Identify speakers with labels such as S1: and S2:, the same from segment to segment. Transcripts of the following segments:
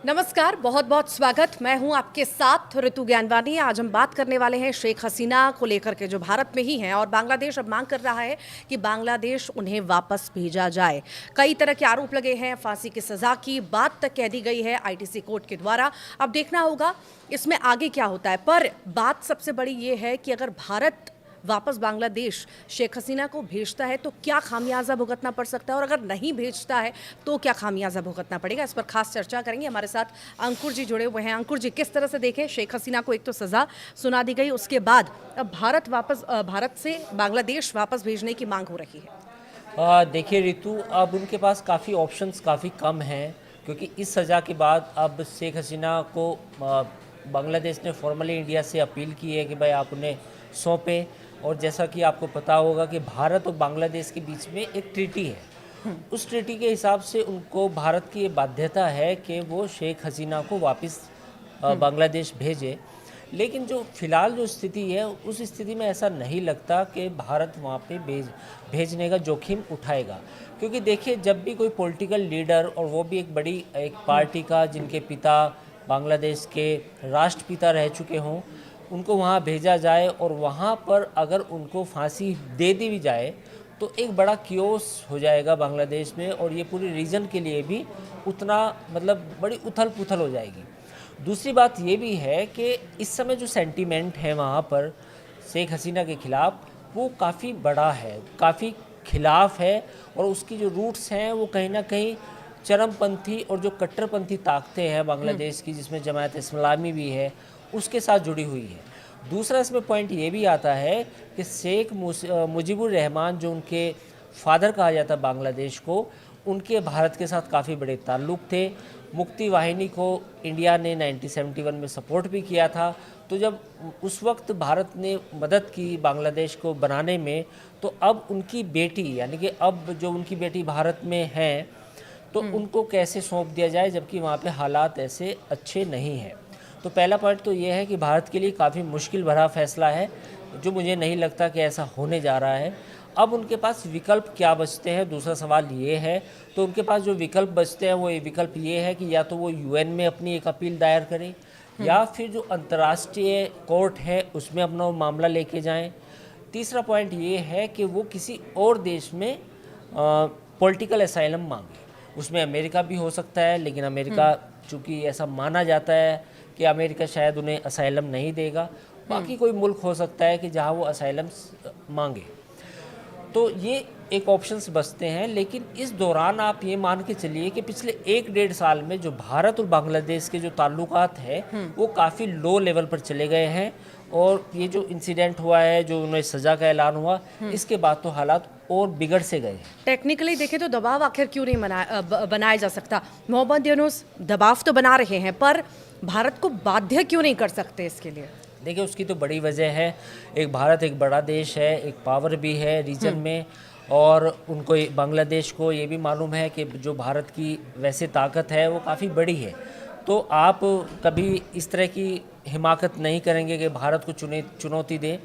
S1: नमस्कार, बहुत बहुत स्वागत। मैं हूं आपके साथ ऋतु ज्ञानवानी। आज हम बात करने वाले हैं शेख हसीना को लेकर के, जो भारत में ही हैं और बांग्लादेश अब मांग कर रहा है कि बांग्लादेश उन्हें वापस भेजा जाए। कई तरह के आरोप लगे हैं, फांसी की सजा की बात तक कह दी गई है आईटीसी कोर्ट के द्वारा। अब देखना होगा इसमें आगे क्या होता है। पर बात सबसे बड़ी ये है कि अगर भारत वापस बांग्लादेश शेख हसीना को भेजता है तो क्या खामियाजा भुगतना पड़ सकता है, और अगर नहीं भेजता है तो क्या खामियाजा भुगतना पड़ेगा। इस पर खास चर्चा करेंगे। हमारे साथ अंकुर जी जुड़े हुए हैं। अंकुर जी, किस तरह से देखें, शेख हसीना को एक तो सज़ा सुना दी गई, उसके बाद अब भारत से बांग्लादेश वापस भेजने की मांग हो रही है।
S2: देखिए रितु, अब उनके पास काफ़ी ऑप्शंस काफ़ी कम हैं, क्योंकि इस सज़ा के बाद अब शेख हसीना को बांग्लादेश ने फॉर्मली इंडिया से अपील की है कि भाई आप उन्हें सौंपें। और जैसा कि आपको पता होगा कि भारत और बांग्लादेश के बीच में एक ट्रीटी है। उस ट्रीटी के हिसाब से उनको भारत की ये बाध्यता है कि वो शेख हसीना को वापस बांग्लादेश भेजे। लेकिन जो फिलहाल जो स्थिति है, उस स्थिति में ऐसा नहीं लगता कि भारत वहाँ पे भेजने का जोखिम उठाएगा। क्योंकि देखिए, जब भी कोई पॉलिटिकल लीडर, और वो भी एक बड़ी एक पार्टी का जिनके पिता बांग्लादेश के राष्ट्रपिता रह चुके हों, उनको वहाँ भेजा जाए और वहाँ पर अगर उनको फांसी दे दी भी जाए तो एक बड़ा कियोस हो जाएगा बांग्लादेश में, और ये पूरी रीजन के लिए भी उतना बड़ी उथल पुथल हो जाएगी। दूसरी बात ये भी है कि इस समय जो सेंटीमेंट है वहाँ पर शेख हसीना के ख़िलाफ़, वो काफ़ी बड़ा है, काफ़ी खिलाफ है, और उसकी जो रूट्स हैं वो कहीं ना कहीं चरमपंथी और जो कट्टरपंथी ताकतें हैं बांग्लादेश की, जिसमें जमात इस्लामी भी है, उसके साथ जुड़ी हुई है। दूसरा इसमें पॉइंट ये भी आता है कि शेख मुजीबुर रहमान, जो उनके फादर कहा जाता है बांग्लादेश को, उनके भारत के साथ काफ़ी बड़े ताल्लुक़ थे। मुक्ति वाहिनी को इंडिया ने 1971 में सपोर्ट भी किया था। तो जब उस वक्त भारत ने मदद की बांग्लादेश को बनाने में, तो अब उनकी बेटी, यानी कि अब जो उनकी बेटी भारत में हैं, तो उनको कैसे सौंप दिया जाए, जबकि वहाँ पे हालात ऐसे अच्छे नहीं हैं। तो पहला पॉइंट तो ये है कि भारत के लिए काफ़ी मुश्किल भरा फैसला है, जो मुझे नहीं लगता कि ऐसा होने जा रहा है। अब उनके पास विकल्प क्या बचते हैं, दूसरा सवाल ये है। तो उनके पास जो विकल्प बचते हैं वो ये विकल्प ये है कि या तो वो यूएन में अपनी एक अपील दायर करें, या फिर जो अंतर्राष्ट्रीय कोर्ट है उसमें अपना मामला लेके जाएं। तीसरा पॉइंट ये है कि वो किसी और देश में पॉलिटिकल असाइलम मांगे। उसमें अमेरिका भी हो सकता है, लेकिन अमेरिका, चूँकि ऐसा माना जाता है कि अमेरिका शायद उन्हें असाइलम नहीं देगा। बाकी कोई मुल्क हो सकता है कि जहां वो असाइलम मांगे। तो ये एक ऑप्शंस बचते हैं। लेकिन इस दौरान आप ये मान के चलिए कि पिछले 1-1.5 साल में जो भारत और बांग्लादेश के जो ताल्लुकात है वो काफ़ी लो लेवल पर चले गए हैं। और ये जो इंसिडेंट हुआ है, जो उन्हें सज़ा का ऐलान हुआ, इसके बाद तो हालात और बिगड़ से गए।
S1: टेक्निकली देखें तो दबाव आखिर क्यों नहीं बनाया जा सकता। मोहम्मद यूनुस दबाव तो बना रहे हैं, पर भारत को बाध्य क्यों नहीं कर सकते इसके लिए।
S2: देखिए, उसकी तो बड़ी वजह है। एक भारत एक बड़ा देश है, एक पावर भी है रीजन में, और उनको बांग्लादेश को ये भी मालूम है कि जो भारत की वैसे ताकत है वो काफ़ी बड़ी है। तो आप कभी इस तरह की हिमाकत नहीं करेंगे कि भारत को चुनौती दें।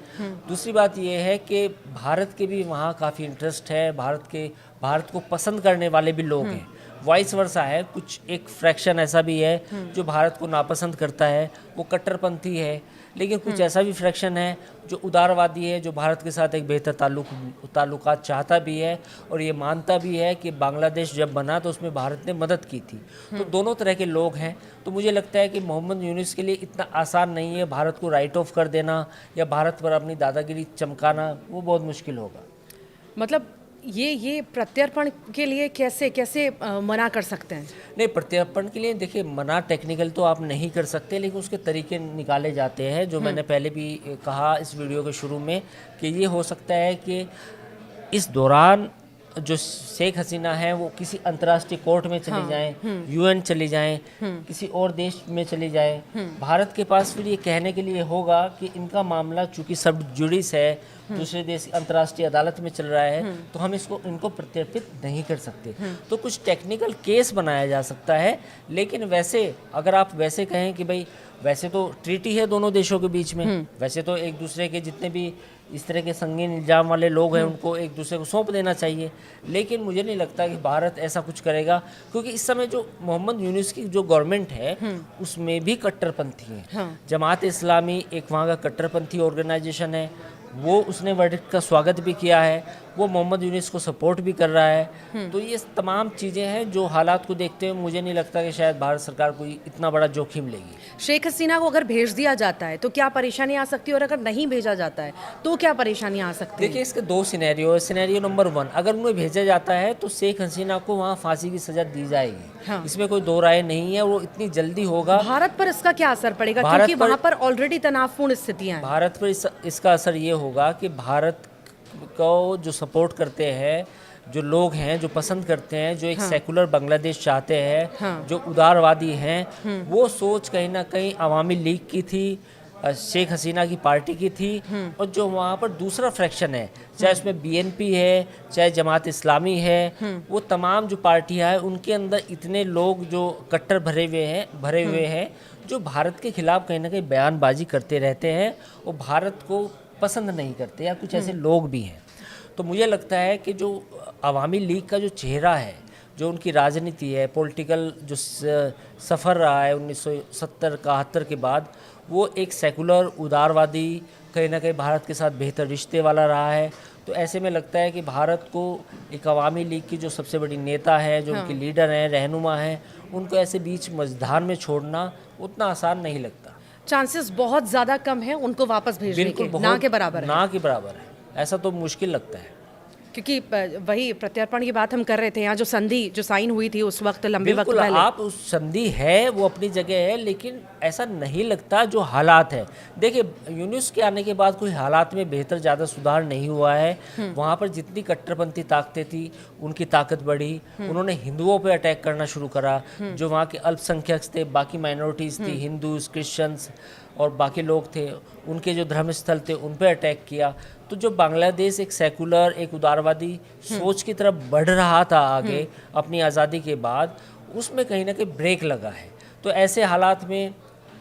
S2: दूसरी बात ये है कि भारत के भी वहाँ काफ़ी इंटरेस्ट है, भारत को पसंद करने वाले भी लोग हैं। वाइस वर्सा है, कुछ एक फ्रैक्शन ऐसा भी है जो भारत को नापसंद करता है, वो कट्टरपंथी है। लेकिन कुछ ऐसा भी फ्रैक्शन है जो उदारवादी है, जो भारत के साथ एक बेहतर ताल्लुकात चाहता भी है, और ये मानता भी है कि बांग्लादेश जब बना तो उसमें भारत ने मदद की थी। तो दोनों तरह के लोग हैं। तो मुझे लगता है कि मोहम्मद यूनुस के लिए इतना आसान नहीं है भारत को राइट ऑफ कर देना या भारत पर अपनी दादागिरी चमकाना। वो बहुत मुश्किल होगा।
S1: मतलब ये प्रत्यर्पण के लिए कैसे मना कर सकते हैं।
S2: नहीं, प्रत्यर्पण के लिए देखिए, मना टेक्निकल तो आप नहीं कर सकते, लेकिन उसके तरीके निकाले जाते हैं। जो मैंने पहले भी कहा इस वीडियो के शुरू में, कि ये हो सकता है कि इस दौरान जो शेख हसीना है वो किसी अंतर्राष्ट्रीय कोर्ट में चली जाएं, यूएन चली जाएं, किसी और देश में चली जाएं। भारत के पास फिर ये कहने के लिए होगा कि इनका मामला चूंकि सब जुडिस है, दूसरे देश अंतर्राष्ट्रीय अदालत में चल रहा है, तो हम इनको प्रत्यर्पित नहीं कर सकते। तो कुछ टेक्निकल केस बनाया जा सकता है। लेकिन वैसे अगर आप वैसे कहें कि भाई वैसे तो ट्रीटी है दोनों देशों के बीच में, वैसे तो एक दूसरे के जितने भी इस तरह के संगीन इल्जाम वाले लोग हैं उनको एक दूसरे को सौंप देना चाहिए, लेकिन मुझे नहीं लगता कि भारत ऐसा कुछ करेगा, क्योंकि इस समय जो मोहम्मद यूनुस की जो गवर्नमेंट है उसमें भी कट्टरपंथी है।
S1: हाँ।
S2: जमात इस्लामी एक वहाँ का कट्टरपंथी ऑर्गेनाइजेशन है, वो उसने वर्डिक्ट का स्वागत भी किया है, वो मोहम्मद यूनुस को सपोर्ट भी कर रहा है। तो ये तमाम चीज़ें हैं जो हालात को देखते हुए मुझे नहीं लगता कि शायद भारत सरकार कोई इतना बड़ा जोखिम लेगी।
S1: शेख हसीना को अगर भेज दिया जाता है तो क्या परेशानी आ सकती है, और अगर नहीं भेजा जाता है तो क्या परेशानी आ सकती है?
S2: देखिए, इसके दो सिनेरियो है। सिनेरियो नंबर 1, अगर उन्हें भेजा जाता है तो शेख हसीना को वहाँ फांसी की सजा दी जाएगी।
S1: हाँ।
S2: इसमें कोई दो राय नहीं है, वो इतनी जल्दी होगा।
S1: भारत पर इसका क्या असर पड़ेगा,
S2: भारत
S1: क्योंकि
S2: पर-
S1: वहां पर ऑलरेडी तनावपूर्ण स्थितियां हैं।
S2: भारत पर इसका असर ये होगा कि भारत को जो सपोर्ट करते हैं, जो लोग हैं जो पसंद करते हैं, जो एक सेकुलर बांग्लादेश चाहते हैं,
S1: हाँ।
S2: जो उदारवादी हैं, वो सोच कहीं ना कहीं अवामी लीग की थी, शेख हसीना की पार्टी की थी। और जो वहाँ पर दूसरा फ्रैक्शन है, चाहे उसमें बीएनपी है, चाहे जमात इस्लामी है, वो तमाम जो पार्टियाँ हैं उनके अंदर इतने लोग जो कट्टर भरे हुए हैं जो भारत के खिलाफ कहीं ना कहीं बयानबाजी करते रहते हैं और भारत को पसंद नहीं करते, या कुछ ऐसे लोग भी हैं। तो मुझे लगता है कि जो अवामी लीग का जो चेहरा है, जो उनकी राजनीति है, पॉलिटिकल जो सफ़र रहा है 1970-71 के बाद, वो एक सेकुलर उदारवादी, कहीं ना कहीं भारत के साथ बेहतर रिश्ते वाला रहा है। तो ऐसे में लगता है कि भारत को एक अवामी लीग की जो सबसे बड़ी नेता है, जो उनके लीडर हैं, रहनुमा हैं, उनको ऐसे बीच मझधार में छोड़ना उतना आसान नहीं लगता।
S1: चांसेस बहुत ज्यादा कम है उनको वापस भेजने के, ना के बराबर है।
S2: ना के बराबर है, ऐसा तो मुश्किल लगता है।
S1: क्योंकि वही प्रत्यर्पण की बात हम कर रहे थे, यहाँ जो संधि जो साइन हुई थी उस वक्त लंबे वक्त
S2: बिल्कुल,
S1: पहले,
S2: आप उस संधि है वो अपनी जगह है, लेकिन ऐसा नहीं लगता जो हालात है। देखिए, यूनुस के आने के बाद कोई हालात में बेहतर ज़्यादा सुधार नहीं हुआ है। वहाँ पर जितनी कट्टरपंथी ताकतें थी उनकी ताकत बढ़ी, उन्होंने हिंदुओं पे अटैक करना शुरू करा। जो वहाँ के अल्पसंख्यक थे, बाकी माइनॉरिटीज़ थी, हिंदूज, क्रिश्चियंस और बाकी लोग थे, उनके जो धर्मस्थल थे उन पे अटैक किया। तो जो बांग्लादेश एक सेकुलर, एक उदारवादी सोच की तरफ बढ़ रहा था आगे अपनी आज़ादी के बाद, उसमें कहीं ना कहीं ब्रेक लगा है। तो ऐसे हालात में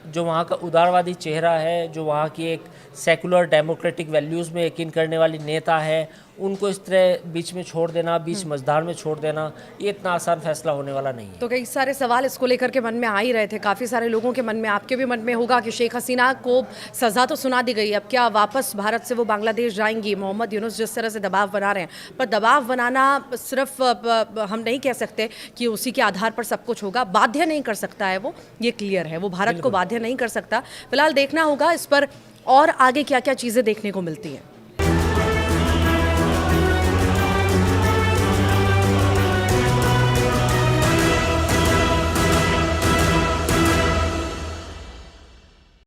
S2: जो वहाँ का उदारवादी चेहरा है, जो वहाँ की एक सेकुलर डेमोक्रेटिक वैल्यूज़ में यकीन करने वाली नेता है, उनको इस तरह बीच में छोड़ देना, बीच मझधार में छोड़ देना, ये इतना आसान फैसला होने वाला नहीं है।
S1: तो कई सारे सवाल इसको लेकर के मन में आ ही रहे थे, काफ़ी सारे लोगों के मन में, आपके भी मन में होगा कि शेख हसीना को सज़ा तो सुना दी गई, अब क्या वापस भारत से वो बांग्लादेश जाएंगी? मोहम्मद यूनुस जिस तरह से दबाव बना रहे हैं, पर दबाव बनाना सिर्फ हम नहीं कह सकते कि उसी के आधार पर सब कुछ होगा, बाध्य नहीं कर सकता है वो, ये क्लियर है, वो भारत को बाध्य नहीं कर सकता। फिलहाल देखना होगा इस पर और आगे क्या क्या चीज़ें देखने को मिलती हैं।